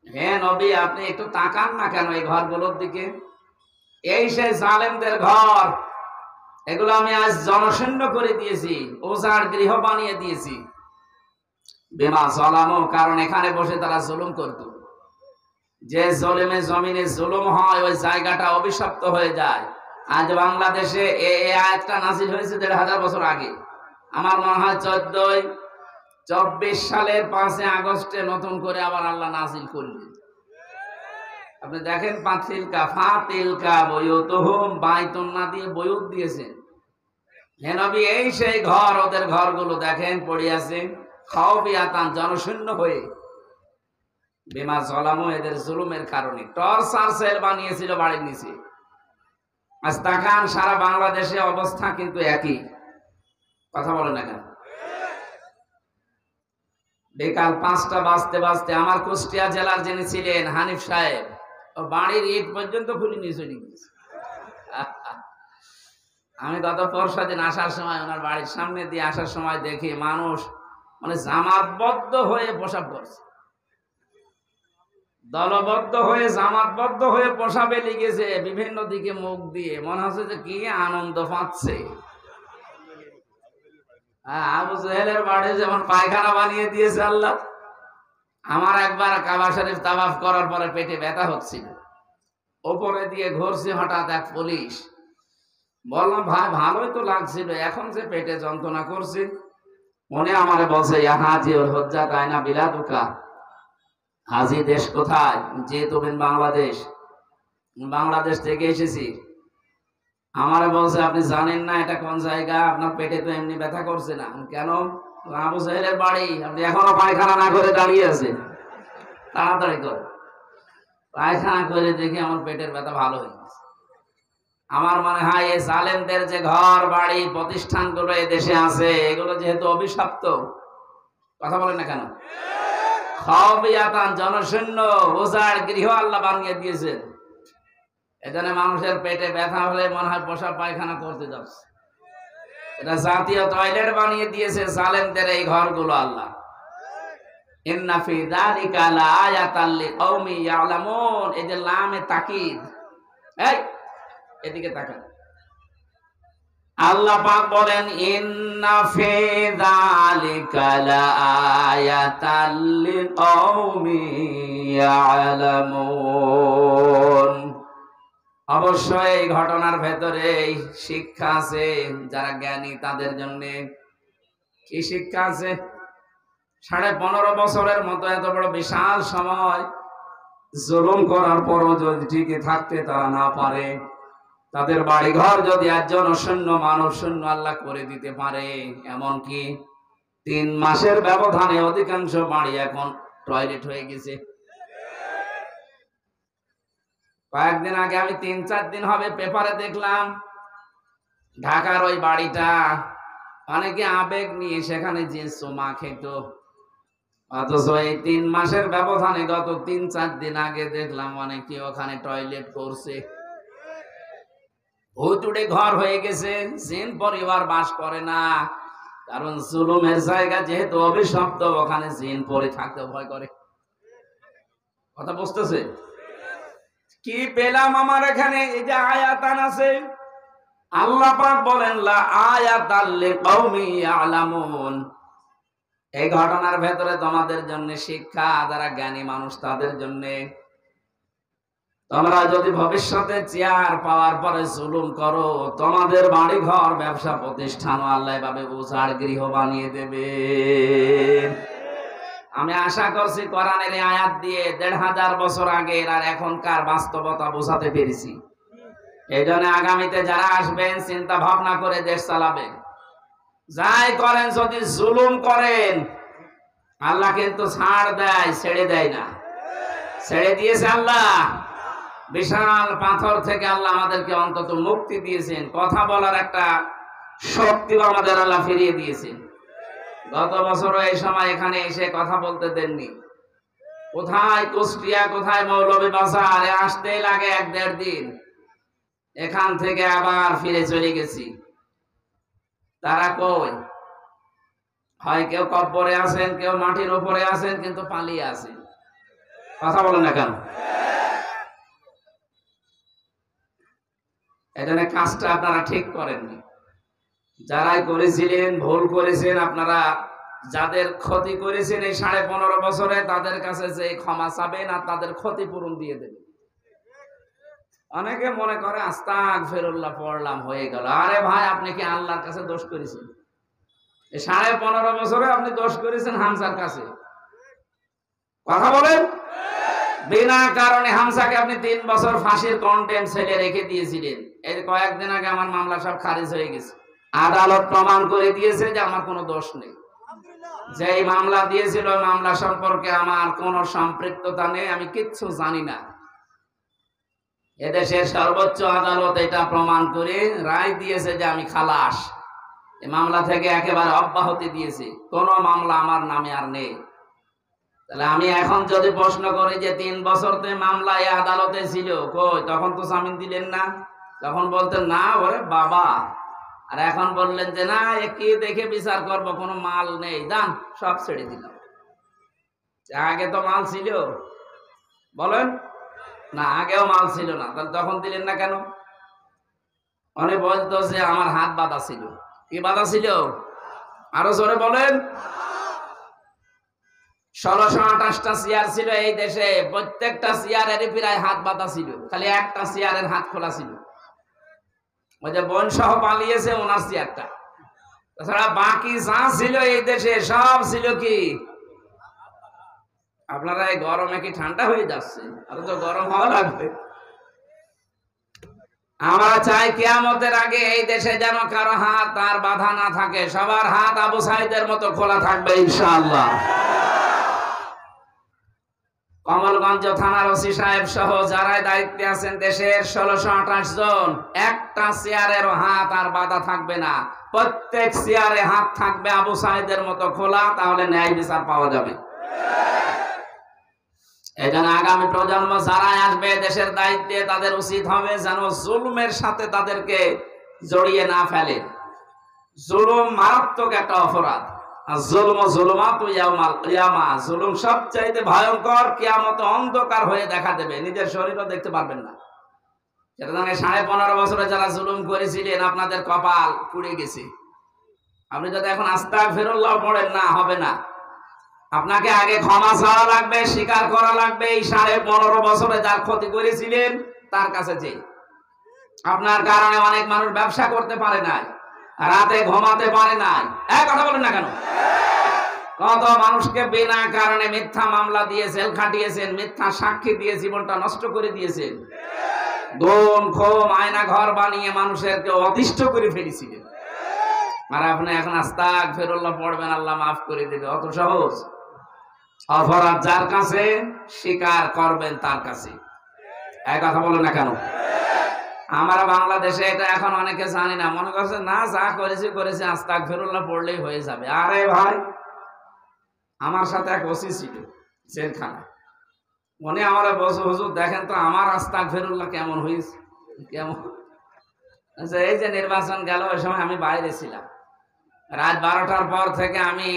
হে নবী, আপনি একটু তাকান না কেন এই ঘরগুলোর দিকে? এই সেই জালেমদের ঘর। এগুলো আমি আজ জনশূন্য করে দিয়েছি, ওজার গৃহ বানিয়ে দিয়েছি। বিমা জলামু, কারণ এখানে বসে তারা জুলুম করত। যে জলিমে জমিনে জুলুম হয় ওই জায়গাটা অভিশপ্ত হয়ে যায়। আজ বাংলাদেশে এই আয়াতটা নাযিল হয়েছে ১৫০০ বছর আগে। আমার মনে হয় ২৪ সালের ৫ আগস্টে নতুন করে আবার আল্লাহ নাযিল করলেন। আপনি দেখেন, ফাতিলকা বুয়ুতুহুম, বাইতুন না দিয়ে বয়ুত দিয়েছেন। হে নবী, এই সেই ঘর, ওদের ঘরগুলো দেখেন পড়ে আছে খাওয়াবিয়াতান, জনশূন্য হয়ে। বিমা জলামু, এদের জুলুমের কারণে। টর্চার সেল বানিয়েছিল বাড়ির নিচে। আজ তাকান, সারা বাংলাদেশে অবস্থা কিন্তু একই। কথা বলে না কেন? বিকাল ৫টা বাজতে বাজতে আমার কুষ্টিয়া জেলার যিনি ছিলেন হানিফ সাহেব, ও বাড়ির ইট পর্যন্ত খুলে নিয়ে চলে গেছে। আমি গত পরশু দিন আসার সময় ওনার বাড়ির সামনে দিয়ে আসার সময় দেখি মানুষ মানে জামাতবদ্ধ হয়ে প্রসাব করছে, দলবদ্ধ হয়ে জামাতবদ্ধ হয়ে প্রসাবে লিগেছে বিভিন্ন দিকে মুখ দিয়ে। মনে হচ্ছে যে কি আনন্দ পাচ্ছে। আবু জেহেলের বাড়ি যেমন পায়খানা বানিয়ে দিয়েছে আল্লাহ। আমার একবার কাবা শরীফ তাওয়াফ করার পরে পেটে ব্যথা হচ্ছিল, ওপরে দিয়ে ঘুরছে, হঠাৎ এক পুলিশ। বললাম, ভাই ভালোই তো লাগছিল, এখন যে পেটে যন্ত্রণা করছে। মনে আমারে বলছে, ইয়া হাজি ওর হজ্জা তাইনা বিলাদুকা, হাজি দেশ কোথায়? যে তুমি বাংলাদেশ। বাংলাদেশ থেকে এসেছি। আমারে বলছে, আপনি জানেন না এটা কোন জায়গা? আপনার পেটে তো এমনি ব্যথা করছে না কেন? আবু সাহেলের বাড়ি, আপনি এখনো পায়খানা না করে দাঁড়িয়ে আছেন, তাড়াতাড়ি করে পায়খানা করে দেখি আমার পেটের ব্যথা ভালো হয়ে গেছে। আমার মনে হয় এই জালেমদের যে ঘর বাড়ি প্রতিষ্ঠানগুলো এই দেশে আছে, এগুলো যেহেতু অভিশপ্ত। কথা বলেন না কেন? খাওয়াবিয়াতান, জনশূন্য, ওজার গৃহ আল্লাহ বানিয়ে দিয়েছেন। এখানে মানুষের পেটে ব্যথা হলে মনে হয় প্রসাব পায়খানা করতে যাচ্ছে। এটা জাতীয় টয়লেট বানিয়ে দিয়েছে জালেমদের এই ঘরগুলো আল্লাহ। ইন্না ফি যালিকা লাআয়াতাল লিকাউমি ইয়ালামুন, এই যে লামে তাকিদ। এই এদিকে তাকান, আল্লাহ পাক বলেন, ইন্না ফি যালিকা লাআয়াতাল লিকাউমি ইয়ালামুন। অবশ্যই এই ঘটনার ভেতরে শিক্ষা আছে যারা জ্ঞানী তাদের জন্য। কি শিক্ষা আছে? 15.5 বছরের মতো এত বড় বিশাল সময় জুলুম করার পরও যদি টিকে থাকতে তারা না পারে, তাদের বাড়িঘর যদি একজন শূন্য মানব শূন্য আল্লাহ করে দিতে পারে, এমনকি 3 মাসের ব্যবধানে অধিকাংশ বাড়ি এখন টয়লেট হয়ে গেছে। কয়েকদিন আগে, আমি 3-4 দিন হবে পেপারে দেখলাম ঢাকার ওই বাড়িটা অনেকে আবেগ নিয়ে সেখানে যে চুমা খেত, অথচ এই 3 মাসের ব্যবধানে গত 3-4 দিন আগে দেখলাম অনেকে ওখানে টয়লেট করছে। ভুতুড়ে ঘর হয়ে গেছে, জিন পরিবার বাস করে না, কারণ জুলুমের জায়গা যেহেতু অভিশপ্ত, ওখানে জিন পরে থাকতে ভয় করে। কথা বুঝতেছে? কি পেলাম আমার এখানে? এই যে আয়াতান আছে, আল্লাহ পাক বলেন লা আয়াতাল লিকাউমি ইয়ালামুন। এই ঘটনার ভেতরে তোমাদের জন্য শিক্ষা, যারা জ্ঞানী মানুষ তাদের জন্য। তোমরা যদি ভবিষ্যতে চেয়ার পাওয়ার পরে জুলুম করো, তোমাদের বাড়ি ঘর ব্যবসা প্রতিষ্ঠান আল্লাহ এভাবে উজাড় গৃহ বানিয়ে দেবে। আমি আশা করছি কোরআনের এই আয়াত দিয়ে ১৫০০ বছর আগের আর এখনকার বাস্তবতা বোঝাতে পেরেছি। এই জন্য আগামীতে যারা আসবেন চিন্তা ভাবনা করে দেশ চালাবেন। যাই করেন, যদি জুলুম করেন, আল্লাহ কিন্তু ছাড় দেয়, ছেড়ে দেয় না। ছেড়ে দিয়েছে আল্লাহ। বিশাল পাথর থেকে আল্লাহ আমাদেরকে অন্তত মুক্তি দিয়েছেন, কথা বলার একটা শক্তিও আমাদের আল্লাহ ফিরিয়ে দিয়েছেন। গত বছরও এই সময় এখানে এসে কথা বলতে দেননি। কোথায় কুষ্টিয়া, কোথায় মৌলভীবাজার, আসতেই লাগে 1-1.5 দিন। এখান থেকে আবার ফিরে চলে গেছি। তারা কই? হয় কেউ কবরে আছেন, কেউ মাটির উপরে আছেন, কিন্তু পালিয়ে আছেন। কথা বলেন না কেন? এজন্য কাজটা আপনারা ঠিক করেননি। যারাই করেছিলেন ভুল করেছেন, আপনারা যাদের ক্ষতি করেছেন এই 15.5 বছরে তাদের কাছে যে ক্ষমা চাবেন আর তাদের ক্ষতিপূরণ দিয়ে দেবেন। অনেকে মনে করে আস্তাগফিরুল্লাহ পড়লাম হয়ে গেল। আরে ভাই, আপনি কি আল্লাহর কাছে দোষ করেছেন? এই 15.5 বছরে আপনি দোষ করেছেন হামজার কাছে। কথা বলেন। বিনা কারণে হামজাকে আপনি 3 বছর ফাঁসির কন্টেম্প সেলে রেখে দিয়েছিলেন। এই কয়েকদিন আগে আমার মামলা সব খারিজ হয়ে গেছে। আদালত প্রমাণ করে দিয়েছে যে আমার কোনো দোষ নেই। যে মামলা দিয়েছিল মামলা সম্পর্কে আমার কোনো সম্পৃক্ততা নেই, আমি কিচ্ছু জানি না। এদেশের সর্বোচ্চ আদালত এটা প্রমাণ করে রায় দিয়েছে যে আমি খালাস। এই মামলা থেকে একেবারে অব্যাহতি দিয়েছে, কোনো মামলা আমার নামে আর নেই। তাহলে আমি এখন যদি প্রশ্ন করি যে 3 বছর তো মামলা এই আদালতে ছিল, কই তখন তো জামিন দিলেন না? তখন বলতেন না ওরে বাবা, আর এখন বললেন যে না কি দেখে বিচার করব, কোনো মাল নেই, দান সব ছেড়ে দিলাম। আগে তো মাল ছিল, বলেন না, আগেও মাল ছিল না, তাহলে তখন দিলেন না কেন? অনেক বলতো যে আমার হাত বাঁধা ছিল। কি বাঁধা ছিল? আরো জোরে বলেন। 1628টা চেয়ার ছিল এই দেশে, প্রত্যেকটা চেয়ারেরই প্রায় হাত বাঁধা ছিল, খালি একটা চেয়ারের হাত খোলা ছিল। ওই যে বোন সহ পালিয়েছে ওনার চেয়ারটা, তাছাড়া বাকি যা ছিল এই দেশে সব ছিল কি? আপনারা এই গরমে কি ঠান্ডা হয়ে যাচ্ছে? আরো তো গরম হওয়া লাগবে। আমরা চাই কিয়ামতের আগে এই দেশে যেন কারো হাত আর বাধা না থাকে, সবার হাত আবু সাইদের মতো খোলা থাকবে ইনশাআল্লাহ। কমলগঞ্জ থানার ওসি সাহেব সহ যারাই দায়িত্বে আছেন দেশের 1628 জন, একটা চেয়ারের হাত আর বাধা থাকবে না, প্রত্যেক চেয়ারে হাত থাকবে আবু সাইদের মতো খোলা, তাহলে ন্যায় বিচার পাওয়া যাবে। এজন্য আগামী প্রজন্ম যারাই আসবে দেশের দায়িত্বে, তাদের উচিত হবে যেন জুলুমের সাথে তাদেরকে জড়িয়ে না ফেলে। জুলুম মারাত্মক একটা অপরাধ। আর জুলুম ও জুলুমাতু ইয়াউমাল কিয়ামা, জুলুম সবচাইতে ভয়ঙ্কর, কিয়ামতে অন্ধকার হয়ে দেখা দেবে, নিজের শরীরও দেখতে পারবেন না। সেটা জানেন 15.5 বছরে যারা জুলুম করেছিলেন আপনাদের কপাল পুড়ে গেছে। আপনি যদি এখন আস্তাগফিরুল্লাহ পড়েন না, হবে না। আপনাকে আগে ক্ষমা চাওয়া লাগবে, স্বীকার করা লাগবে এই 15.5 বছরে যার ক্ষতি করেছিলেন তার কাছে যে আপনার কারণে অনেক মানুষ ব্যবসা করতে পারে নাই, রাতে ঘুমাতে পারে নাই। এক কথা বলেন না কেন? কত মানুষকে বিনা কারণে মিথ্যা মামলা দিয়ে জেল খাটিয়েছেন, মিথ্যা সাক্ষী দিয়ে জীবনটা নষ্ট করে দিয়েছেন, গুম খুম আয়না ঘর বানিয়ে মানুষেরকে অতিষ্ঠ করে ফেলেছিলেন। আর আপনি এখন আস্তাগফিরুল্লাহ পড়বেন, আল্লাহ মাফ করে দেবে, অত সহজ? অপরাধ যার কাছে স্বীকার করবেন তার কাছে। এক কথা বলেন না কেন? আমরা বাংলাদেশে এটা এখন অনেকে জানি না, মনে করছে না যা করেছে আস্তাগফিরুল্লাহ পড়লেই হয়ে যাবে। আরে ভাই, আমার সাথে এক ওসি ছিল জেলখানায়, উনি আমার বসে হুজুর দেখেন তো আমার আস্তাগফিরুল্লাহ কেমন হয়েছে। কেমন? আচ্ছা, এই যে নির্বাচন গেল ওই সময় আমি বাইরে ছিলাম, রাত 12টার পর থেকে আমি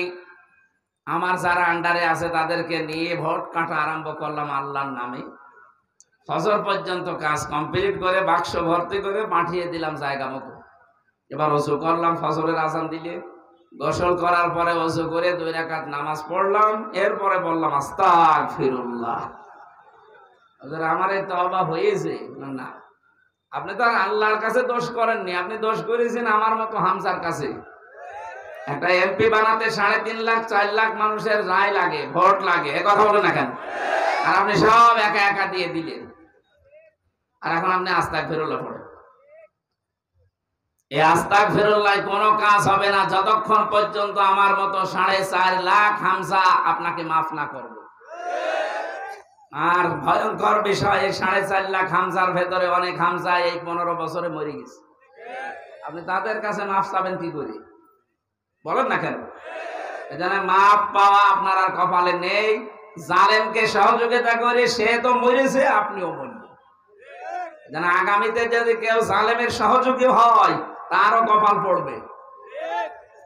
আমার যারা আন্ডারে আছে তাদেরকে নিয়ে ভোট কাটা আরম্ভ করলাম আল্লাহর নামে। ফজর পর্যন্ত কাজ কমপ্লিট করে বাক্স ভর্তি করে পাঠিয়ে দিলাম জায়গা মতো। এবার ওযু করলাম, ফজরের আজান দিলে গোসল করার পরে ওযু করে 2 রাকাত নামাজ পড়লাম, এরপরে বললাম আস্তাগফিরুল্লাহ। ওদের আমার এই তওবা হয়েছে না? আপনি তো আর আল্লাহর কাছে দোষ করেননি, আপনি দোষ করেছেন আমার মতো হামজার কাছে। একটা এমপি বানাতে 3.5 লাখ 4 লাখ মানুষের রায় লাগে, ভোট লাগে, এ কথা বলেন না কেন? আর আপনি সব একা একা দিয়ে দিলেন, আর এখন আপনি আস্তাগফিরুল্লাহ পড়েন। এই আস্তাগফিরুল্লাহ কোনো কাজ হবে না যতক্ষণ পর্যন্ত আমার মতো 4.5 লাখ হামজা আপনাকে মাফ না করবে। আর ভয়ঙ্কর বিষয়, এই 4.5 লাখ হামজার ভেতরে অনেক হামজা এই 15 বছরে মরে গেছে। আপনি তাদের কাছে মাফ চাবেন কি করে? বলেন না কেন? এজন্য মাফ পাওয়া আপনার আর কপালে নেই। জালেমকে সহযোগিতা করে সে তো মরেছে, আপনিও মরবেন। যেন আগামীতে যদি কেউ জালেমের সহযোগী হয় তারও কপাল পড়বে।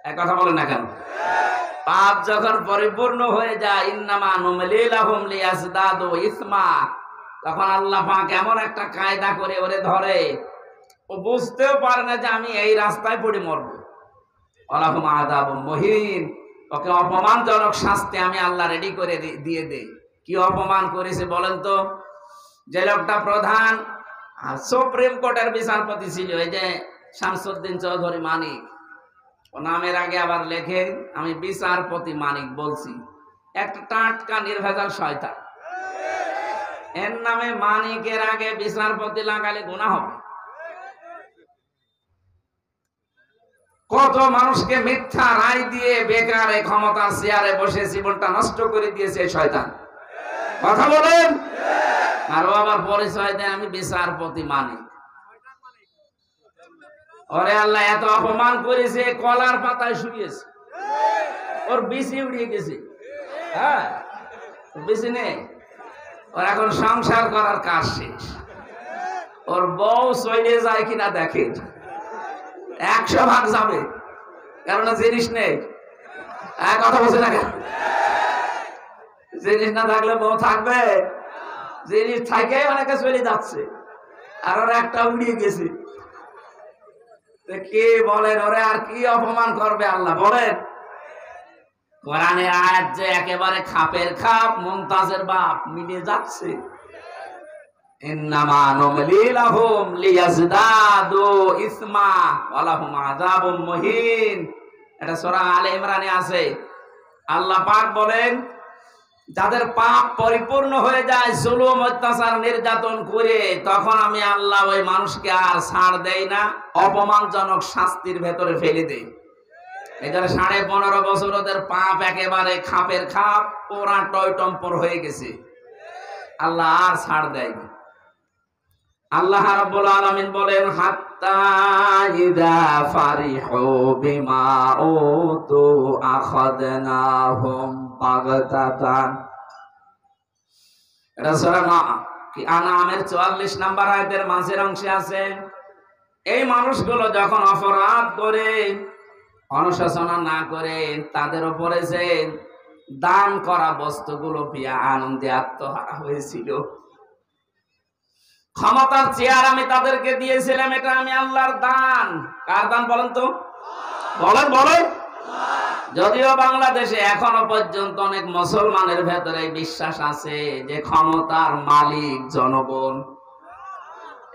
এক কথা বলেন না কেন? পাপ যখন পরিপূর্ণ হয়ে যায়, ইন্নামা নুমলি লাহুম লিয়াজদাদু ইসমা, তখন আল্লাহ পাক এমন একটা কায়দা করে ওরে ধরে, ও বুঝতেও পারে না যে আমি এই রাস্তায় পড়ে মরবো। ওয়ালাহুম আযাবুম মুহিন, ওকে অপমানজনক শাস্তি আমি আল্লাহ রেডি করে দিয়ে দেই। কি অপমান করেছে বলেন তো? যে লোকটা প্রধান সুপ্রিম কোর্টের বিচারপতি ছিল, এই যে শামসুদ্দিন চৌধুরী মানিক, ও নামের আগে আবার লেখে আমি বিচারপতি মানিক বলছি, একটা টাটকা নির্ভেজাল শয়তান। এর নামে মানিকের আগে বিচারপতি লাগালে গুনাহ হবে। কত মানুষকে মিথ্যা রায় দিয়ে বেকার এই ক্ষমতার চেয়ারে বসে জীবনটা নষ্ট করে দিয়েছে শয়তান। কথা বলেন। আর ও আবার পরিচয় দেয় আমি বিচারপতি মানিক। ওরে আল্লাহ এত অপমান করেছে, কলার পাতায় শুকিয়েছে, ওর বিচি উড়িয়ে গেছে। হ্যাঁ, বিচি নেই ওর, এখন সংসার করার কাজ শেষ। ওর বউ চলে যায় কিনা দেখে, 100 ভাগ যাবে, কারণ জিনিস নেই। কথা বলছে না কেন? জিনিস না থাকলে বউ থাকবে? জিনিস থাকে অনেকে চলে যাচ্ছে, আর ওরা একটা উড়িয়ে গেছে। কি বলেন, ওরে আর কি অপমান করবে আল্লাহ বলেন? কোরআনের আয়াত যে একেবারে খাপের খাপ, মুমতাজের বাপ মিলে যাচ্ছে। ইন্নামা নুমলি লাহুম লিয়াজদাদু ইসমা ওয়ালাহুম আযাবুম মুহিন। এটা সূরা আলে ইমরানে আছে। আল্লাহ পাক বলেন, যাদের পাপ পরিপূর্ণ হয়ে যায় জুলুম অত্যাচার নির্যাতন করে, তখন আমি আল্লাহ ওই মানুষকে আর ছাড় দেই না, অপমানজনক শাস্তির ভেতরে ফেলে দেই। এদের 15.5 বছর ওদের পাপ একেবারে খাপের খাপ, পোড়া টয়টম্পর হয়ে গেছে, আল্লাহ আর ছাড় দেয় না। আল্লাহ রাব্বুল আলামিন বলেন, হাত্তা ইযা ফারিহু বিমা উতু আখাযনাহুম বাগতাতান। এটা সূরা আনামের 44 নম্বর আয়াতের মাঝের অংশে আছে। এই মানুষগুলো যখন অপরাধ করে, অনুশোচনা না করে, তাদের উপরে যে দান করা বস্তুগুলো পেয়ে আনন্দে আত্মহারা হয়েছিল, ক্ষমতার চেয়ার আমি তাদেরকে দিয়েছিলাম, এটা আমি আল্লাহর দান। কার দান বলেন তো? বলেন বলেন। যদিও বাংলাদেশে এখনো পর্যন্ত অনেক মুসলমানের ভেতরে বিশ্বাস আছে যে ক্ষমতার মালিক জনগণ।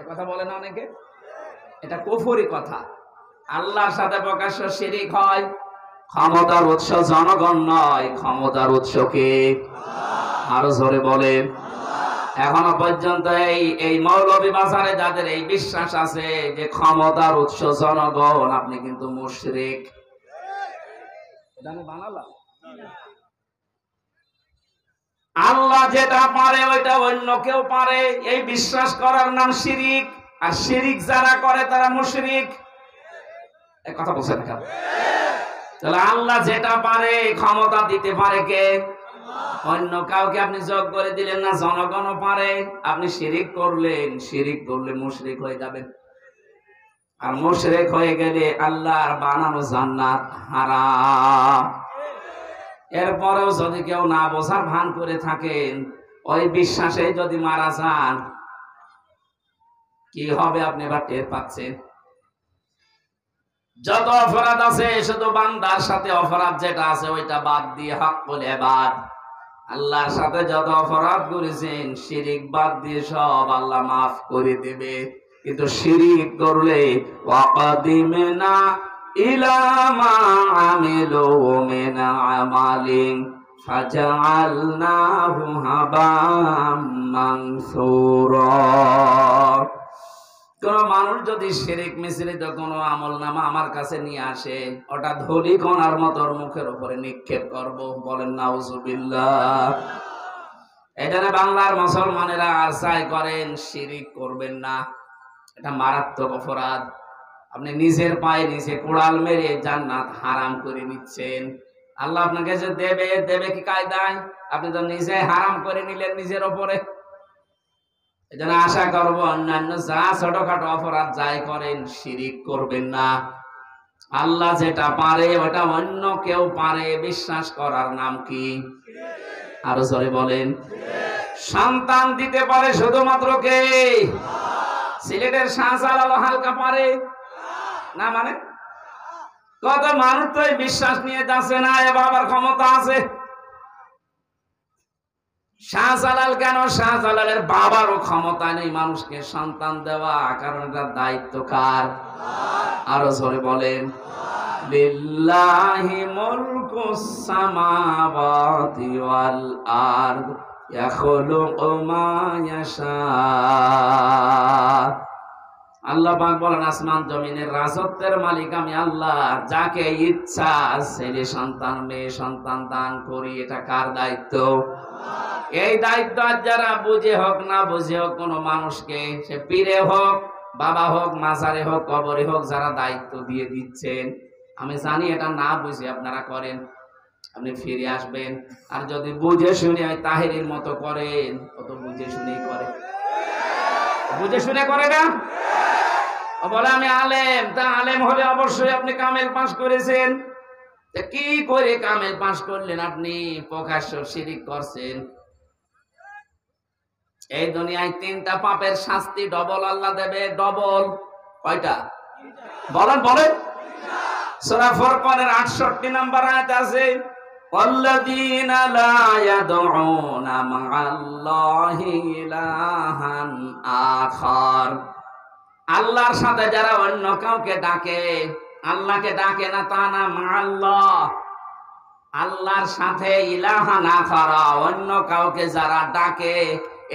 এ কথা বলে না অনেকে, এটা কুফরি কথা। আল্লাহর সাথে প্রকাশ্য শিরিক হয়। ক্ষমতার উৎস জনগণ নয়, ক্ষমতার উৎস কে? আরো জোরে বলেন। এখনো পর্যন্ত এই মৌলভী বাজারে যাদের এই বিশ্বাস আছে যে ক্ষমতার উৎস জনগণ, আপনি কিন্তু মুশরিক। এটা আমি বানালাম। আল্লাহ যেটা পারে ওইটা অন্য কেউ পারে, এই বিশ্বাস করার নাম শিরিক। আর শিরিক যারা করে তারা মুশরিক। এই কথা বলছেন কেন? তাহলে আল্লাহ যেটা পারে, ক্ষমতা দিতে পারে কে? অন্য কাউকে আপনি যোগ করে দিলেন না, জনগণও পারে। আপনি শিরিক করলেন, শিরিক করলে মুশরিক হয়ে যাবেন। আর মুশরিক হয়ে গেলে আল্লাহর বানানো জান্নাত হারাম। এরপরেও যদি কেউ না বোঝার ভান করে থাকেন, ওই বিশ্বাসে যদি মারা যান, কি হবে আপনি এবার টের পাচ্ছেন। যত অপরাধ আছে শুধু বান্দার সাথে অপরাধ যেটা আছে ওইটা বাদ দিয়ে হকুল ইবাদ, আল্লাহর সাথে যত অপরাধ করেছেন শিরিক বাদ দিয়ে সব আল্লাহ মাফ করে দেবে। কিন্তু শিরিক করলে ওয়াকাদিমনা ইলা মা আমিলু মিন আমালিন ফাজআলনাহু হাবাম মানসুরা। কোন মানুষ যদি শিরিক মিশ্রিত কোন আমলনামা আমার কাছে নিয়ে আসে, ওটা ধুলি কণার মতো মুখের উপরে নিক্ষেপ করব। বলেন নাউজুবিল্লাহ। এখানে বাংলার মুসলমানেরা আর চাই করেন, শিরিক করবেন না, এটা মারাত্মক অপরাধ। আপনি নিজের পায়ে নিজে কুড়াল মেরে জান্নাত হারাম করে নিচ্ছেন। আল্লাহ আপনাকে যে দেবে, দেবে কি কায়দায়? আপনি তো নিজে হারাম করে নিলেন নিজের ওপরে। এজন্য আশা করবো অন্যান্য যা ছোটখাটো অপরাধ যাই করেন, শিরিক করবেন না। আল্লাহ যেটা পারে ওটা অন্য কেউ পারে বিশ্বাস করার নাম কি? আরো জোরে বলেন। সন্তান দিতে পারে শুধুমাত্র কে? সিলেটের শাহজালাল হালকা পারে না? মানে কত মানুষ তো এই বিশ্বাস নিয়ে যাচ্ছে না এ বাবার ক্ষমতা আছে। শাহজালাল কেন? শাহজালালের বাবারও ক্ষমতা নেই মানুষকে সন্তান দেওয়া, কারণ এটা দায়িত্ব কার? আরো জোরে বলেন। লিল্লাহি মুলকুস সামাওয়াতি ওয়াল আরদ ইয়াখলুকু মা ইয়াশা। আল্লাহ পাক বলেন আসমান জমিনের রাজত্বের মালিক আমি আল্লাহ, যাকে ইচ্ছা ছেলে সন্তান মেয়ে সন্তান দান করি। এটা কার দায়িত্ব? এই দায়িত্ব যারা বুঝে হোক না বুঝে হোক কোন মানুষকে, সে পীরে হোক বাবা হোক মাজারে হোক কবরে হোক, যারা দায়িত্ব দিয়ে দিচ্ছেন, আমি জানি এটা না বুঝে আপনারা করেন, আপনি ফিরে আসবেন। আর যদি বুঝে শুনে তাহেরির মতো করেন, কত বুঝে শুনেই করে, বুঝে শুনে করে না। বলে আমি আলেম, তা আলেম হলে অবশ্যই আপনি কামেল পাস করেছেন। কি করে কামেল পাস করলেন? আপনি প্রকাশ্য শিরিক করছেন। এই দুনিয়ায় তিনটা পাপের শাস্তি ডবল আল্লাহ দেবে। ডবল কয়টা? বলেন বলেন। সূরা ফুরকানের 68 নম্বর আয়াত আছে, ওয়াল্লাযীনা লা ইয়াদউনা মা'আল্লাহি ইলাহান আখার। আল্লাহর সাথে যারা অন্য কাউকে ডাকে, আল্লাহকে ডাকে না তা না, মা'আল্লাহ, আল্লাহর সাথে ইলাহান আখার, অন্য কাউকে যারা ডাকে,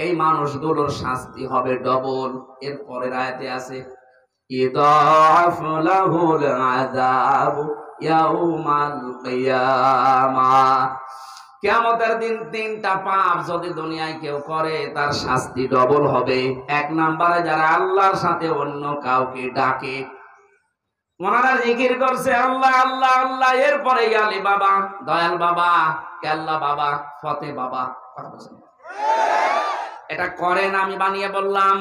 এই মানুষগুলোর শাস্তি হবে ডবল। এর পরের আয়াতে আছে, ইদাফু লাহুল আযাবু ইয়াউমাল কিয়ামাহ। কিয়ামতের দিন তিনটা পাপ যদি দুনিয়ায় কেউ করে, তার শাস্তি ডবল হবে। এক নম্বরে যারা আল্লাহর সাথে অন্য কাউকে ডাকে, ওনারা জিকির করছে আল্লাহ আল্লাহ আল্লাহ, এরপরে আলী বাবা, দয়াল বাবা, কেল্লা বাবা, ফতে বাবা, এটা করেন আমি বানিয়ে বললাম?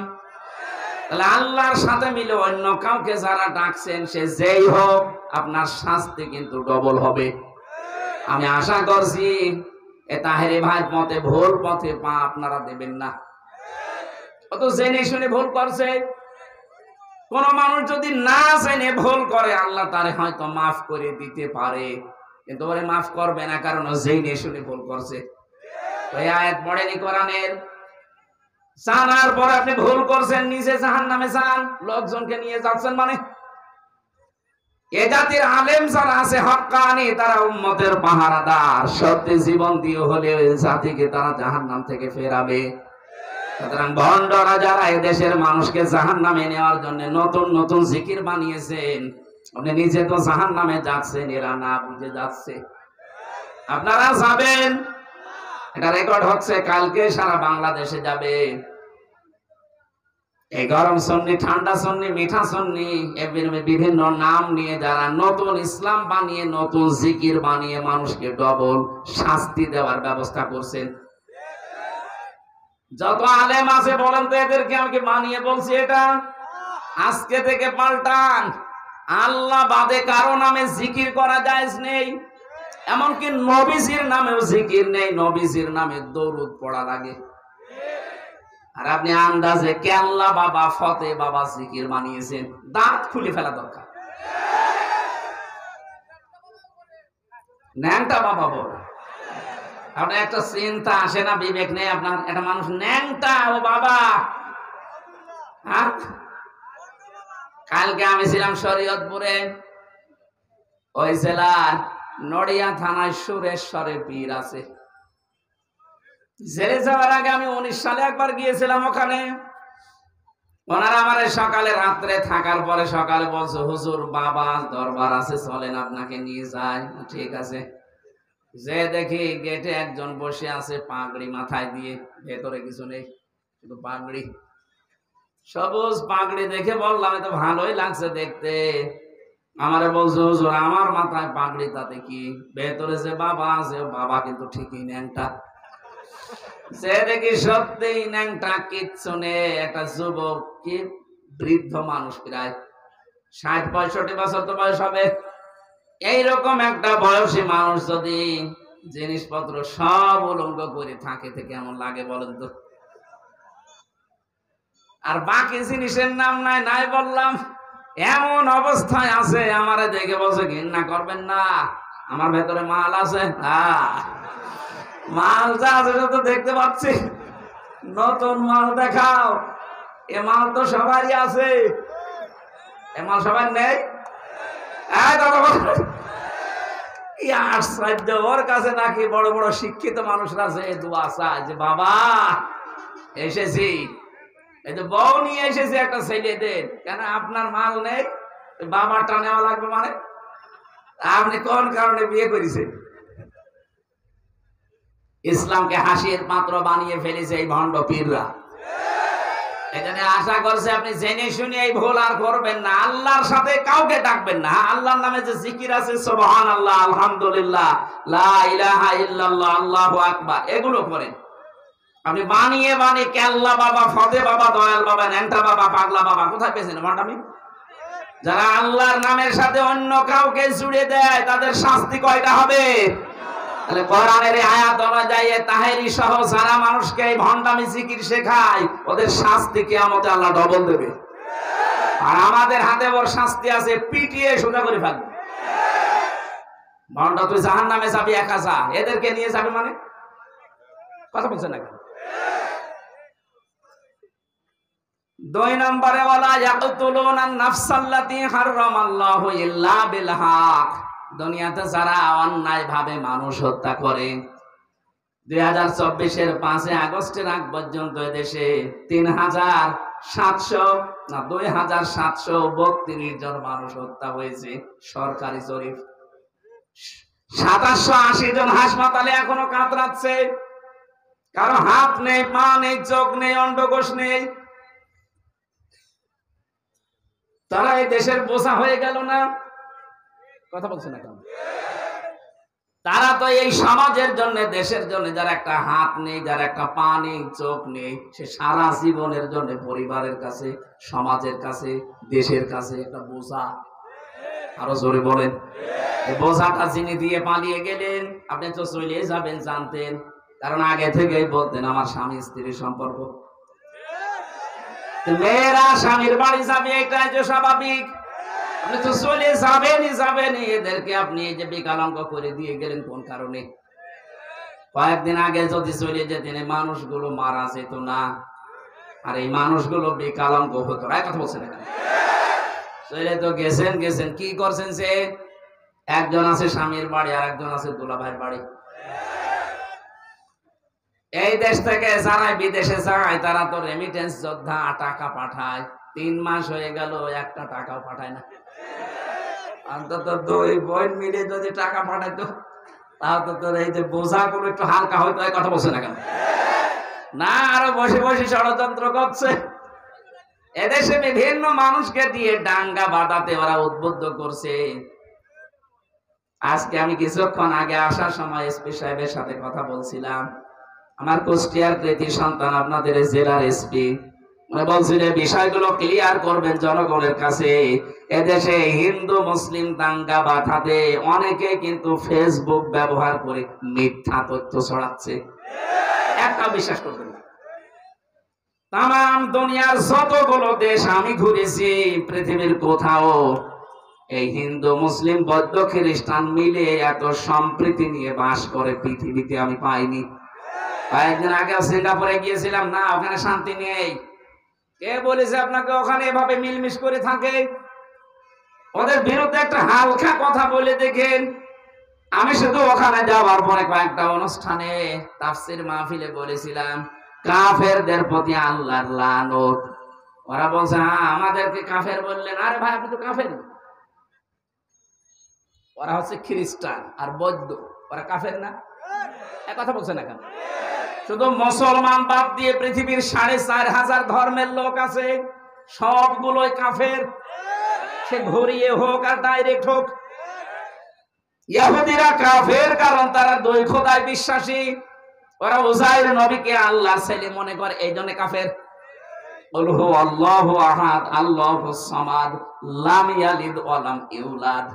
তাহলে আল্লাহর সাথে মিলে অন্য কাউকে যারা ডাকছেন, সে যেই হোক, আপনার শাস্তি কিন্তু ডবল হবে। আমি আশা করছি এ তাহেরি ভাই মতে ভুল পথে পা আপনারা দেবেন না। কত জেনে শুনে ভুল করছে। কোন মানুষ যদি না জেনে ভুল করে, আল্লাহ তারে হয়তো মাফ করে দিতে পারে, কিন্তু ওরে মাফ করবে না, কারণ জেনে শুনে ভুল করছে। ওই আয়াত পড়েনি কোরআনের? জানার পর আপনি ভুল করছেন, নিজে জাহান্নামে যান, লোকজনকে নিয়ে যাচ্ছেন। মানে এ জাতির আলেম যারা আছে হক্কানি, তারা উম্মতের পাহারাদার, সত্যি জীবন দিয়ে হলে জাতিকে তারা জাহান্নাম থেকে ফেরাবে। সুতরাং ভণ্ডরা যারা এদেশের মানুষকে জাহান্নামে নেওয়ার জন্য নতুন নতুন জিকির বানিয়েছেন, আপনি নিজে তো জাহান্নামে যাচ্ছেন, এরা না বুঝে যাচ্ছে। আপনারা যাবেন, এটা রেকর্ড হচ্ছে, কালকে সারা বাংলাদেশে যাবে। এই গরম সন্নি, ঠান্ডা সন্নি, মিঠা সন্নি, বিভিন্ন নাম নিয়ে যারা নতুন ইসলাম বানিয়ে নতুন জিকির বানিয়ে মানুষকে ডবল শাস্তি দেওয়ার ব্যবস্থা করছেন। যত আলেম আছে বলেন তো, এদেরকে আমি বানিয়ে বলছি? এটা আজকে থেকে পাল্টান। আল্লাহ বাদে কারো নামে জিকির করা জায়েজ নেই, এমনকি নবীজির নামেও জিকির নেই। নবীজির নামে দরুদ পড়া লাগে। আর আপনি আন্দাজে কেল্লা বাবা, ফতে বাবা জিকির বানিয়েছেন, দাঁত খুলে ফেলা দরকার। ন্যাংটা বাবা বল, আপনার একটা চিন্তা আসে না, বিবেক নেই আপনার? একটা মানুষ ন্যাংটা, ও বাবা। কালকে আমি ছিলাম শরীয়তপুরে, ওই জেলার নড়িয়া থানায় সুরেশ্বরের পীর আছে। জেলে যাওয়ার আগে আমি 19 সালে একবার গিয়েছিলাম ওখানে। ওনারা আমার সকালে রাত্রে থাকার পরে সকালে বলছে, হুজুর বাবা দরবার আছে, চলেন আপনাকে নিয়ে যাই। ঠিক আছে। যে দেখি গেটে একজন বসে আছে পাগড়ি মাথায় দিয়ে, ভেতরে কিছু নেই, শুধু পাগড়ি, সবুজ পাগড়ি। দেখে বললাম এতো ভালোই লাগছে দেখতে। আমারে বলছে, হুজুর আমার মাথায় পাগড়ি, তাতে কি? ভেতরে যে বাবা আছে, বাবা কিন্তু ঠিকই ন্যাংটা। সে দেখি সত্যি ন্যাংটা, কিচ্ছু নেই। একটা যুবক, কি বৃদ্ধ মানুষ, প্রায় 60-65 বছর তো বয়স হবে। এইরকম একটা বয়সী মানুষ যদি জিনিসপত্র সব উলঙ্গ করে থাকে কেমন লাগে বলেন তো? আর বাকি জিনিসের নাম নাই নাই বললাম, এমন অবস্থায় আছে আমারে দেখে বসে ঘৃণা করবেন না, আমার ভেতরে মাল আছে। মাল যা আছে তো দেখতে পাচ্ছি, নতুন মাল দেখাও। এ মাল তো সবারই আছে, এ মাল সবার নেই। ওর কাছে নাকি বড় বড় শিক্ষিত মানুষরা আছে, দোয়া চায় যে বাবা এসেছি, এই যে বউ নিয়ে এসেছি একটা ছেলেদের, কেন আপনার মাল নেই, বাবারটা নেওয়া লাগবে মানে? আপনি কোন কারণে বিয়ে করেছেন? ইসলামকে হাসির পাত্র বানিয়ে ফেলেছে এই ভণ্ড পীররা। এখানে আশা করছে আপনি জেনে শুনে এই ভুল আর করবেন না, আল্লাহর সাথে কাউকে ডাকবেন না। আল্লাহর নামে যে জিকির আছে, সুবহানাল্লাহ, আলহামদুলিল্লাহ, লা ইলাহা ইল্লাল্লাহ, আল্লাহু আকবার, এগুলো করেন। আপনি বানিয়ে বানিয়ে কেল্লা বাবা, ফদে বাবা, দয়াল বাবা, ন্যাংটা বাবা, পাগলা বাবা, কোথায় পেয়েছেন ভণ্ডামি? যারা আল্লাহর নামের সাথে অন্য কাউকে জুড়ে দেয় তাদের শাস্তি কয়টা হবে? তাহলে কোরআনের আয়াত অনুযায়ী তাহেরি সহ যারা মানুষকে এই ভণ্ডামি জিকির শেখায় ওদের শাস্তি কিয়ামতে আল্লাহ ডবল দেবে। আর আমাদের হাতে ওর শাস্তি আছে, পিটিয়ে সোজা করে ফেলবে। ভণ্ড তুই জাহান্নামে যাবি একা যা, এদেরকে নিয়ে যাবে মানে? কথা বলছে না কেন? 2 নম্বরে ওয়ালা ইয়াকতুলুনা নাফসাল্লাতী হারামাল্লাহু ইল্লা বিল হক। দুনিয়াতে যারা অন্যায় ভাবে মানুষ হত্যা করে, 2024 এর 5 আগস্টের আগ পর্যন্ত দেশে 2732 জন মানুষ হত্যা হয়েছে। সরকারি জরিপ, 2780 জন হাসপাতালে এখনো কাতরাচ্ছে, কারো হাত নেই, পা নেই, চোখ নেই, অন্ডকোষ নেই। তারা এই দেশের বোঝা হয়ে গেল না? কথা বলছে না কেন? তারা তো এই সমাজের জন্য, দেশের জন্য, যার একটা হাত নেই, যার একটা পা নেই, চোখ নেই, সে সারা জীবনের জন্য পরিবারের কাছে, সমাজের কাছে, দেশের কাছে একটা বোঝা। আরো জোরে বলেন। এই বোঝাটা যিনি দিয়ে পালিয়ে গেলেন, আপনি তো চলে যাবেন জানতেন, কারণ আগে থেকেই বলতেন আমার স্বামী স্ত্রীর সম্পর্ক। মেয়েরা স্বামীর বাড়ি যাবে, এটাই যে স্বাভাবিক। আপনি তো চলে যাবেনই, এদেরকে আপনি এই যে বিকলাঙ্গ করে দিয়ে গেলেন কোন কারণে? কয়েকদিন আগে যদি চলে যেতেন মানুষগুলো মারা যেত না, আর এই মানুষগুলো বিকলাঙ্গ হতো না। কথা বলছেন না? চলে তো গেছেন, কি করছেন? সে একজন আছে স্বামীর বাড়ি, আর একজন আছে দুলাভাইয়ের বাড়ি। এই দেশ থেকে যারা বিদেশে যায় তারা তো রেমিটেন্স যোদ্ধা, টাকা পাঠায়। 3 মাস হয়ে গেল একটা টাকাও পাঠায় না। অন্তত 2 বোন মিলে যদি টাকা পাঠাইতো তাহলে তোর এই যে বোঝাগুলো একটু হালকা হইতো। কথা বলছে না কেন? না, আরো বসে বসে ষড়যন্ত্র করছে। এদেশে বিভিন্ন মানুষকে দিয়ে দাঙ্গা বাঁধাতে ওরা উদ্বুদ্ধ করছে। আজকে আমি কিছুক্ষণ আগে আসার সময় এসপি সাহেবের সাথে কথা বলছিলাম। আমার কুষ্টিয়ার কৃতি সন্তান, আপনাদের জেলার এসপি, বলছিল বিষয়গুলো ক্লিয়ার করবেন জনগণের কাছে। এদেশে হিন্দু মুসলিম দাঙ্গা বাঁধাতে অনেকে কিন্তু ফেসবুক ব্যবহার করে মিথ্যা তথ্য ছড়াচ্ছে। একটা বিশ্বাস করবেন না। তাম দুনিয়ার যতগুলো দেশ আমি ঘুরেছি, পৃথিবীর কোথাও এই হিন্দু মুসলিম বৌদ্ধ খ্রিস্টান মিলে এত সম্প্রীতি নিয়ে বাস করে পৃথিবীতে আমি পাইনি। কয়েকদিন আগে সিঙ্গাপুরে গিয়েছিলাম, না ওখানে শান্তি নেই। কে বলেছে আপনাকে ওখানে এভাবে মিলমিশ করে থাকে? ওদের বিরুদ্ধে একটা হালকা কথা বলে দেখেন। আমি শুধু ওখানে যাওয়ার পরে কয়েকটা অনুষ্ঠানে তাফসীর মাহফিলে বলেছিলাম কাফেরদের প্রতি আল্লাহর লানত। ওরা বলছে হ্যাঁ আমাদেরকে কাফের বললেন। আরে ভাই আপনি তো কাফের। ওরা হচ্ছে খ্রিস্টান আর বৌদ্ধ, ওরা কাফের না? এক কথা বলছে না কেন? শুধু মুসলমান বাদ দিয়ে পৃথিবীর 4500 ধর্মের লোক আছে, সবগুলোই কাফের। সে ঘুরিয়ে হোক আর ডাইরেক্ট হোক। ইহুদিরা কাফের কারণ তারা 2 খোদায় বিশ্বাসী। ওরা উযাইর নবীকে আল্লাহর ছেলে মনে করে, এই জন্য কাফের। কুল হু আল্লাহু আহাদ আল্লাহুস সামাদ লাম ইয়ালিদ ওয়া লাম ইউলাদ।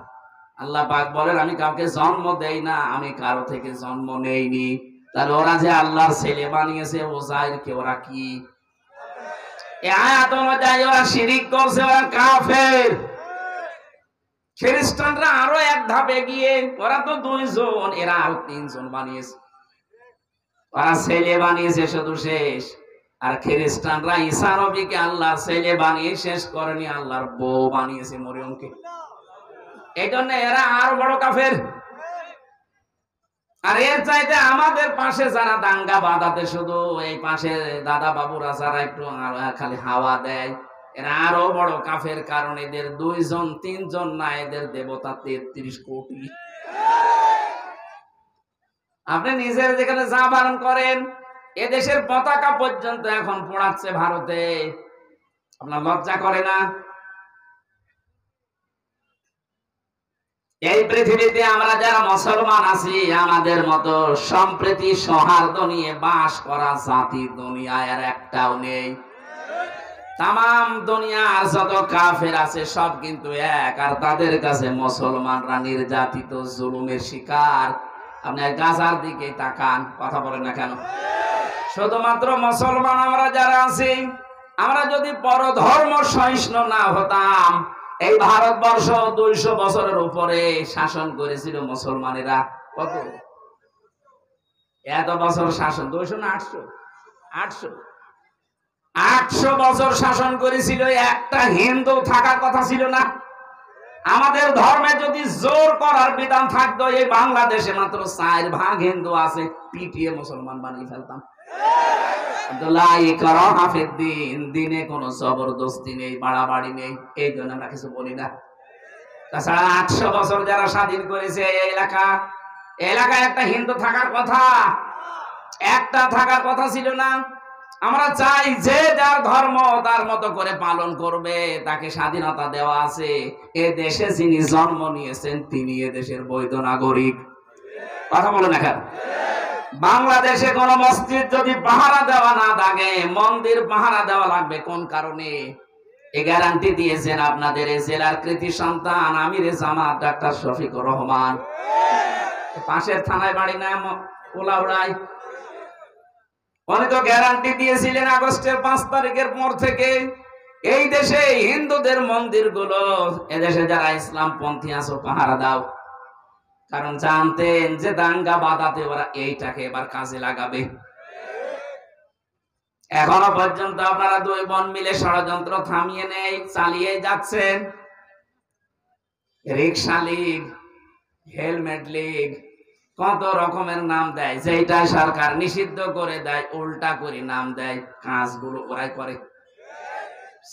আল্লাহ পাক বলেন আমি কাউকে জন্ম দেই না, আমি কারো থেকে জন্ম নেইনি। তাহলে ওরা যে আল্লাহর ছেলে বানিয়েছে ওজাইরকে, ওরা কি এই আয়াত অনুযায়ী ওরা শিরিক করছে, ওরা কাফের। খ্রিস্টানরা আরো এক ধাপ এগিয়ে, ওরা তো 2 জন, এরা আরো 3 জন বানিয়েছে। ওরা ছেলে বানিয়েছে শুধু শেষ, আর খ্রিস্টানরা ঈসা নবীকে আল্লাহর ছেলে বানিয়ে শেষ করেনি, আল্লাহর বউ বানিয়েছে মরিয়মকে। এই জন্য এরা আরো বড় কাফের। আর এর চাইতে আমাদের পাশে যারা দাঙ্গা বাঁধাতে শুধু এই পাশে দাদা বাবুরা যারা একটু খালি হাওয়া দেয়, এরা আরো বড় কাফের। কারণ এদের 2 জন 3 জন না, এদের দেবতা 33 কোটি। আপনি নিজের যেখানে যা পালন করেন, এদেশের পতাকা পর্যন্ত এখন পোড়াচ্ছে ভারতে, আপনার লজ্জা করে না? এই পৃথিবীতে আমরা যারা মুসলমান আছি, আমাদের মতো সম্প্রীতি সৌহার্দ্য নিয়ে বাস করা জাতি দুনিয়ায় আর একটাও নেই। তাম দুনিয়ার যত কাফের আছে সব কিন্তু এক, আর তাদের কাছে মুসলমানরা নির্যাতিত, জুলুমের শিকার। আপনি গাজার দিকে তাকান, কথা বলেন না কেন? শুধুমাত্র মুসলমান আমরা যারা আছি, আমরা যদি পরধর্ম সহিষ্ণু না হতাম, এই ভারতবর্ষ 200 বছরের উপরে শাসন করেছিল মুসলমানেরা। কত এত বছর শাসন? 200 না 800? 800 বছর শাসন করেছিল। একটা হিন্দু থাকার কথা ছিল না। আমাদের ধর্মে যদি জোর করার বিধান থাকতো, এই বাংলাদেশে মাত্র 4 ভাগ হিন্দু আছে, পিটিয়ে মুসলমান বানিয়ে ফেলতাম। দিনে কোনো জবরদস্তি নেই, বাড়াবাড়ি নেই, এই জন্য আমরা কিছু বলি না। তাছাড়া 800 বছর যারা স্বাধীন করেছে এই এলাকায় একটা হিন্দু থাকার কথা, একটা থাকার কথা ছিল না। আমরা চাই যে যার ধর্ম তার মতো করে পালন করবে, তাকে স্বাধীনতা দেওয়া আছে। এ দেশে যিনি জন্ম নিয়েছেন তিনি এ দেশের বৈধ নাগরিক। কথা বলে না কেন? বাংলাদেশে কোন মসজিদ যদি পাহারা দেওয়া না থাকে, মন্দির পাহারা দেওয়া লাগবে কোন কারণে? এই গ্যারান্টি দিয়েছেন আপনাদের এই জেলার কৃতি সন্তান আমিরে জামাত ডাক্তার শফিকুর রহমান। পাশের থানায় বাড়ি না কোলাউড়ায়, উনি তো গ্যারান্টি দিয়েছিলেন আগস্টের 5 তারিখের পর থেকে এই দেশে হিন্দুদের মন্দিরগুলো, এদেশে যারা ইসলাম পন্থী আছো পাহারা দাও। কারণ জানতেন যে দাঙ্গা বাঁধাতে ওরা এইটাকে এবার কাজে লাগাবে। এখনো পর্যন্ত আপনারা 2 বোন মিলে ষড়যন্ত্র থামিয়ে নেই, চালিয়ে যাচ্ছেন। রিক্সা লীগ, হেলমেট লীগ, কত রকমের নাম দেয়, যেটা সরকার নিষিদ্ধ করে দেয় উল্টা করে নাম দেয়, কাজগুলো ওরাই করে।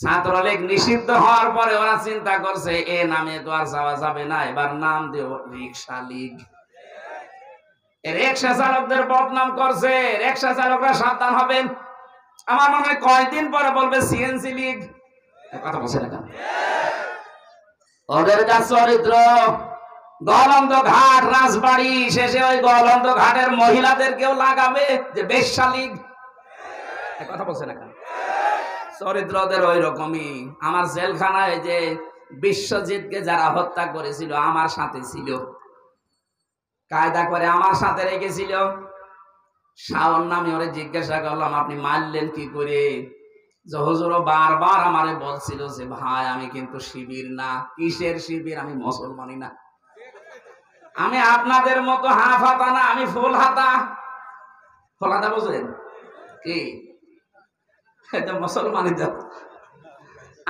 ছাত্রলীগ নিষিদ্ধ হওয়ার পরে ওরা চিন্তা করছে এ নামে তো আর যাওয়া যাবে না, এবার নাম দেব রিক্সা লীগ। রিক্সা চালকদের বদনাম করছে, রিক্সা চালকরা সাবধান হবেন। আমার মনে হয় কয়দিন পরে বলবে সিএনসি লীগ। কথা বলছে না কেন? ওদের যা চরিত্র, গলন্দ ঘাট রাজবাড়ি শেষে ওই গলন্দ ঘাটের মহিলাদেরকেও লাগাবে যে বেশ্যা লীগ। কথা বলছে না কেন? চরিত্রদের ওই রকমই। আমার জেলখানায় যে বিশ্বজিৎকে যারা হত্যা করেছিল আমার সাথে ছিল, কায়দা করে আমার সাথে রেখেছিল। শাওন নামে ওরে জিজ্ঞাসা করলাম আপনি মারলেন কি করে? যে হুজুর বারবার আমারে বলছিল যে ভাই আমি কিন্তু শিবির না। কিসের শিবির? আমি মুসলমানই না, আমি আপনাদের মতো হাফ হাতা না, আমি ফুল হাতা। ফুল হাতা বুঝলেন কি? এটা মুসলমানি দেওয়া,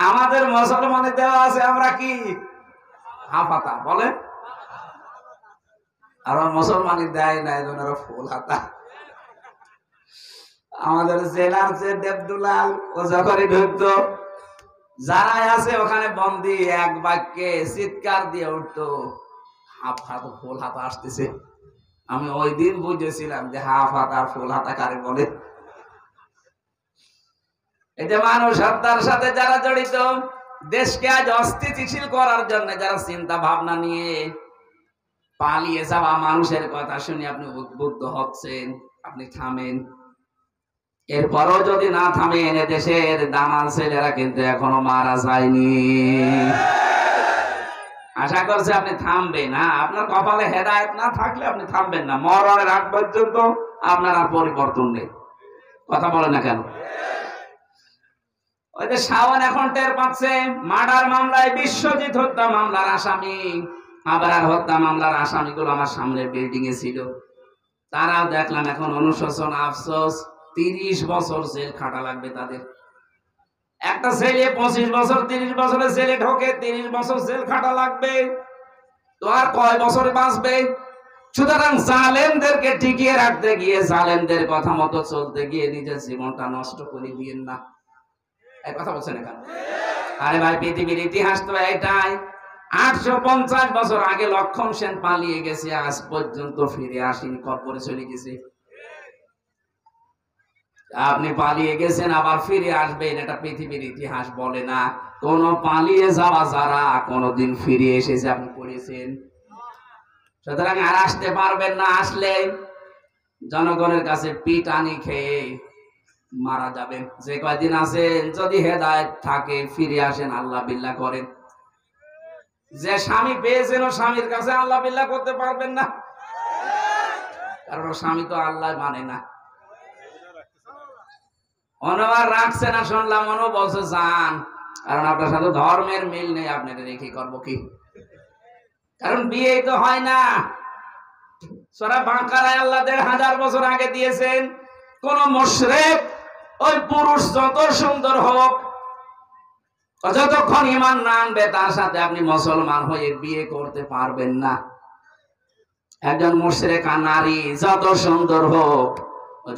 আমাদের মুসলমানি দেওয়া আছে আমরা কি হাফ হাতা বলে, আর মুসলমানি দেয় না, এই জন্য ফুল হাতা। আমাদের জেলার যে দেবদুলাল ও যখনই ঢুকতো, যারাই আছে ওখানে বন্দি, এক বাক্যে চিৎকার দিয়ে উঠতো হাফ হাত ফুল হাতা আসতেছে। আমি ওই দিন বুঝেছিলাম যে হাফ হাতা আর ফুল হাতা কারে বলে। এই যে মানুষ হত্যার সাথে যারা জড়িত, দেশকে আজ অস্থিতিশীল করার জন্য যারা চিন্তা ভাবনা নিয়ে পালিয়ে যাওয়া মানুষের কথা শুনে আপনি উদ্বুদ্ধ হচ্ছেন, আপনি থামেন। এরপরও যদি না থামেন, দেশের দামাল ছেলেরা কিন্তু এখনো মারা যায়নি। আশা করছে আপনি থামবেন না, আপনার কপালে হেদায়েত না থাকলে আপনি থামবেন না, মরণের আগ পর্যন্ত আপনার আর পরিবর্তন নেই। কথা বলে না কেন? ওই যে শাওন এখন টের পাচ্ছে মার্ডার মামলায় বিশ্বজিৎ হত্যা মামলার আসামি, আবরার হত্যা মামলার আসামিগুলো আমার সামনে বিল্ডিং এ ছিল, তারাও দেখলাম এখন অনুশোচন আফসোস 30 বছর জেল খাটা লাগবে তাদের। একটা ছেলে 25 বছর 30 বছরের জেলে ঢোকে, 30 বছর জেল খাটা লাগবে, তো আর কয় বছরে বাঁচবে? সুতরাং জালেমদেরকে টিকিয়ে রাখতে গিয়ে, জালেমদের কথা মতো চলতে গিয়ে নিজের জীবনটা নষ্ট করে দিয়েন না। এই কথা বলছেন কেন? আরে ভাই, পৃথিবীর ইতিহাস তো এটাই। 850 বছর আগে লক্ষণ সেন পালিয়ে গেছে, আজ পর্যন্ত ফিরে আসেনি, কবরে চলে গেছে। আপনি পালিয়ে গেছেন আবার ফিরে আসবেন, এটা পৃথিবীর ইতিহাস বলে না। কোন পালিয়ে যাওয়া যারা কোনদিন ফিরে এসেছে আপনি পড়েছেন? সুতরাং আর আসতে পারবেন না, আসলে জনগণের কাছে পিটানি খেয়ে মারা যাবেন। যে কয়দিন আছেন যদি হেদায়েত থাকে ফিরে আসেন, আল্লাহ বিল্লাহ করেন। যে স্বামী পেয়েছেন ও স্বামীর কাছে আল্লাহ বিল্লাহ করতে পারবেন না, কারণ স্বামী তো আল্লাহ মানে না। অনবার রাখছে না শুনলাম, অন বলছে যান, কারণ আপনার সাথে ধর্মের মিল নেই, আপনাদের রেখে করবো কি? কারণ বিয়ে তো হয় না। সূরা বাকারায় আল্লাহ 1500 বছর আগে দিয়েছেন, কোন মুশরিক ওই পুরুষ যত সুন্দর হোক, যতক্ষণ ঈমান না আনবে তার সাথে আপনি মুসলমান হয়ে বিয়ে করতে পারবেন না। একজন মুশরিকা নারী যত সুন্দর হোক,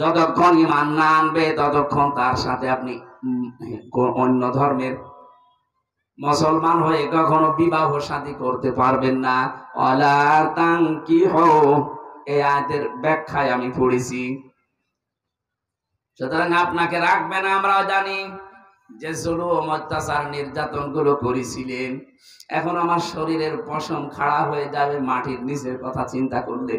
যতক্ষণ ঈমান না আনবে ততক্ষণ তার সাথে আপনি অন্য ধর্মের মুসলমান হয়ে কখনো বিবাহ শাদী করতে পারবেন না। ওয়ালা তানকিহু, এই আয়াতের ব্যাখ্যায় আমি পড়েছি। সুতরাং আপনাকে রাখবে না, আমরাও জানি যে জুলুম অত্যাচার নির্যাতন গুলো করেছিলেন, এখন আমার শরীরের পশম খাড়া হয়ে যাবে মাটির নিচের কথা চিন্তা করলে।